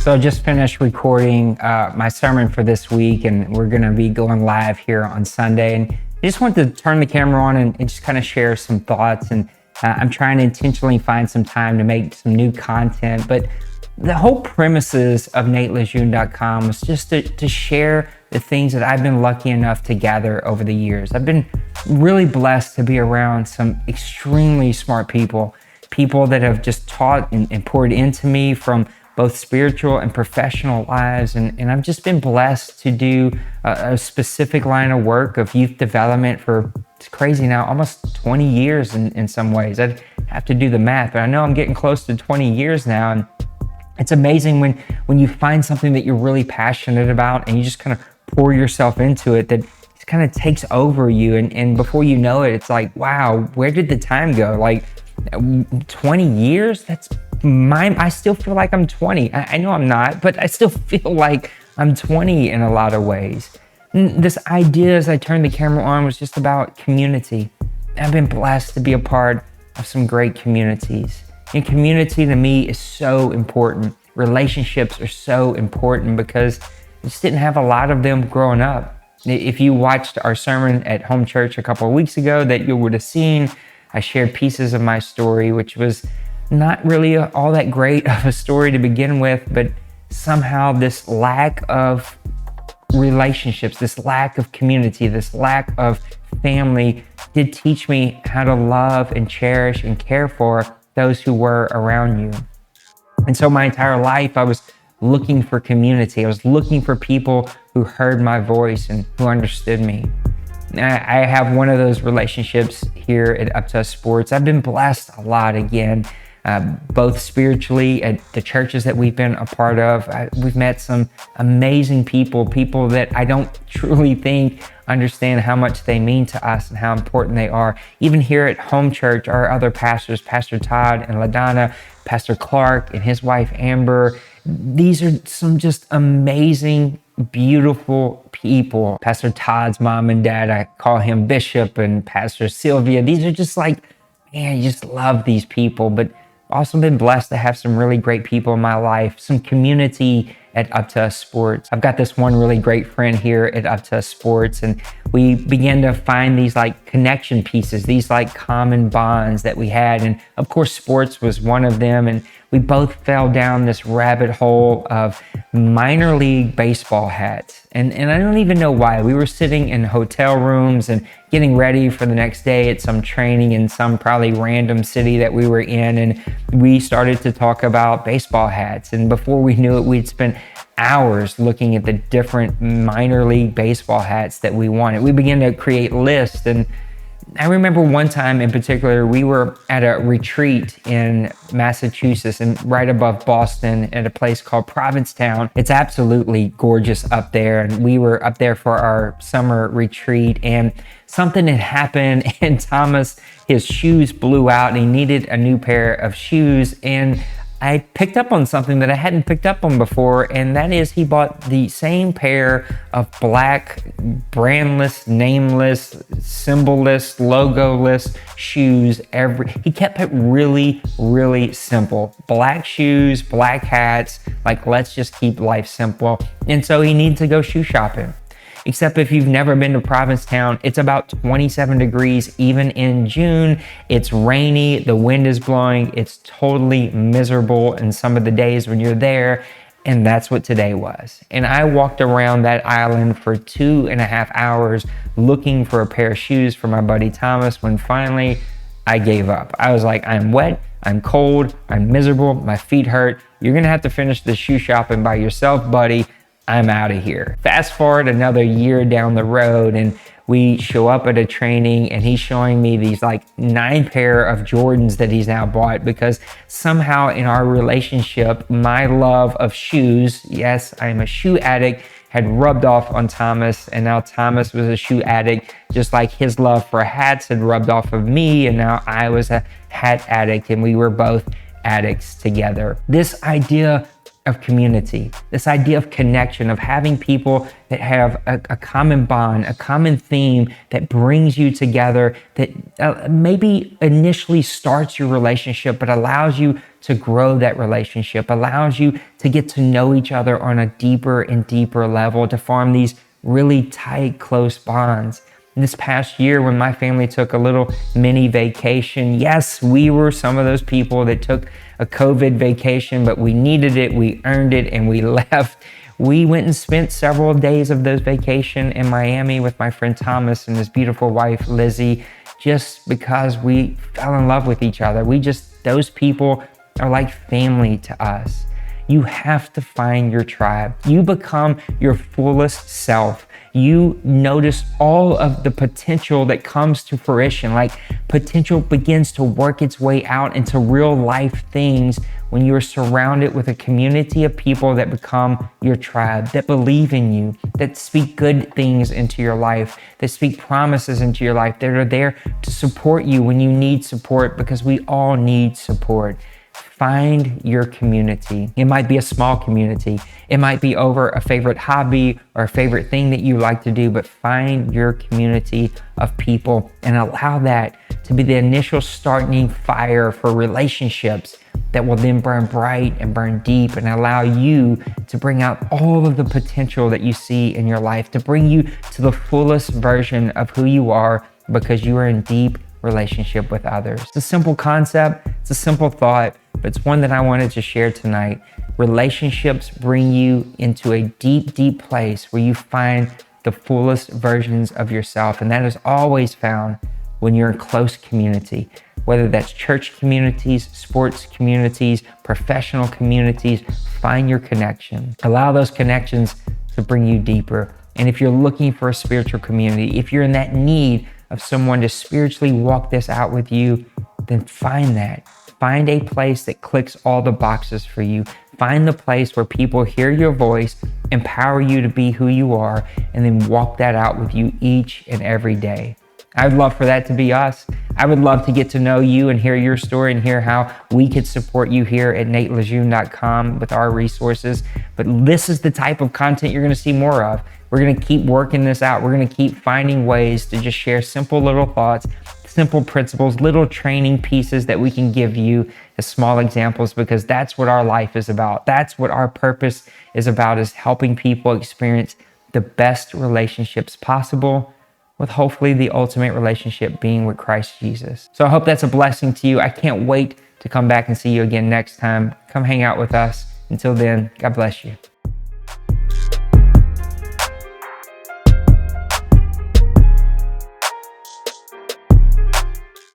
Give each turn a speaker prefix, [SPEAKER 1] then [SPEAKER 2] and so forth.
[SPEAKER 1] So I just finished recording my sermon for this week, and we're going to be going live here on Sunday. And I just wanted to turn the camera on and just kind of share some thoughts. And I'm trying to intentionally find some time to make some new content. But the whole premises of NateLejeune.com was just to share the things that I've been lucky enough to gather over the years. I've been really blessed to be around some extremely smart people that have just taught and poured into me from both spiritual and professional lives. And I've just been blessed to do a specific line of work of youth development for, it's crazy now, almost 20 years in some ways. I'd have to do the math, but I know I'm getting close to 20 years now. And it's amazing when you find something that you're really passionate about and you just kind of pour yourself into it, that it kind of takes over you. And before you know it, it's like, wow, where did the time go? Like 20 years? I still feel like I'm 20. I know I'm not, but I still feel like I'm 20 in a lot of ways. And this idea as I turned the camera on was just about community. I've been blessed to be a part of some great communities. And community to me is so important. Relationships are so important because I just didn't have a lot of them growing up. If you watched our sermon at home church a couple of weeks ago, that you would have seen, I shared pieces of my story, which was not really all that great of a story to begin with, but somehow this lack of relationships, this lack of community, this lack of family did teach me how to love and cherish and care for those who were around you. And so my entire life, I was looking for community. I was looking for people who heard my voice and who understood me. I have one of those relationships here at Up to Us Sports. I've been blessed a lot again, both spiritually at the churches that we've been a part of. We've met some amazing people that I don't truly think understand how much they mean to us and how important they are. Even here at home church, our other pastors, Pastor Todd and LaDonna, Pastor Clark and his wife Amber, these are some just amazing, beautiful people. Pastor Todd's mom and dad, I call him Bishop, and Pastor Sylvia. These are just like, man, you just love these people. But also been blessed to have some really great people in my life, some community at Up to Us Sports. I've got this one really great friend here at Up to Us Sports, and we began to find these like connection pieces, these like common bonds that we had. And of course, sports was one of them. And we both fell down this rabbit hole of minor league baseball hats. And I don't even know why. We were sitting in hotel rooms and getting ready for the next day at some training in some probably random city that we were in. And we started to talk about baseball hats. And before we knew it, we'd spent hours looking at the different minor league baseball hats that we wanted. We began to create lists. And I remember one time in particular, we were at a retreat in Massachusetts and right above Boston at a place called Provincetown. It's absolutely gorgeous up there. And we were up there for our summer retreat, and something had happened, and Thomas, his shoes blew out and he needed a new pair of shoes. And I picked up on something that I hadn't picked up on before, and that is he bought the same pair of black, brandless, nameless, symbolless, logoless shoes. He kept it really, really simple. Black shoes, black hats, like let's just keep life simple. And so he needed to go shoe shopping. Except if you've never been to Provincetown, it's about 27 degrees even in June. It's rainy, the wind is blowing, it's totally miserable in some of the days when you're there. And that's what today was. And I walked around that island for 2.5 hours looking for a pair of shoes for my buddy Thomas, when finally I gave up. I was like, I'm wet, I'm cold, I'm miserable, my feet hurt. You're gonna have to finish the shoe shopping by yourself, buddy. I'm out of here. Fast forward another year down the road, and we show up at a training, and he's showing me these like 9 pair of Jordans that he's now bought, because somehow in our relationship, my love of shoes, yes, I'm a shoe addict, had rubbed off on Thomas, and now Thomas was a shoe addict, just like his love for hats had rubbed off of me, and now I was a hat addict, and we were both addicts together. This idea of community, this idea of connection, of having people that have a common bond, a common theme that brings you together, that maybe initially starts your relationship, but allows you to grow that relationship, allows you to get to know each other on a deeper and deeper level, to form these really tight, close bonds. This past year, when my family took a little mini vacation, yes, we were some of those people that took a COVID vacation, but we needed it, we earned it, and we left. We went and spent several days of those vacation in Miami with my friend Thomas and his beautiful wife, Lizzie, just because we fell in love with each other. Those people are like family to us. You have to find your tribe. You become your fullest self. You notice all of the potential that comes to fruition, like potential begins to work its way out into real life things when you're surrounded with a community of people that become your tribe, that believe in you, that speak good things into your life, that speak promises into your life, that are there to support you when you need support, because we all need support. Find your community. It might be a small community. It might be over a favorite hobby or a favorite thing that you like to do, but find your community of people and allow that to be the initial starting fire for relationships that will then burn bright and burn deep and allow you to bring out all of the potential that you see in your life, to bring you to the fullest version of who you are, because you are in deep relationship with others. It's a simple concept, it's a simple thought, but it's one that I wanted to share tonight. Relationships bring you into a deep, deep place where you find the fullest versions of yourself. And that is always found when you're in close community, whether that's church communities, sports communities, professional communities. Find your connection. Allow those connections to bring you deeper. And if you're looking for a spiritual community, if you're in that need of someone to spiritually walk this out with you, then find that. Find a place that clicks all the boxes for you. Find the place where people hear your voice, empower you to be who you are, and then walk that out with you each and every day. I would love for that to be us. I would love to get to know you and hear your story and hear how we could support you here at natelejeune.com with our resources. But this is the type of content you're going to see more of. We're going to keep working this out. We're going to keep finding ways to just share simple little thoughts, simple principles, little training pieces that we can give you as small examples, because that's what our life is about. That's what our purpose is about, is helping people experience the best relationships possible, with hopefully the ultimate relationship being with Christ Jesus. So I hope that's a blessing to you. I can't wait to come back and see you again next time. Come hang out with us. Until then, God bless you.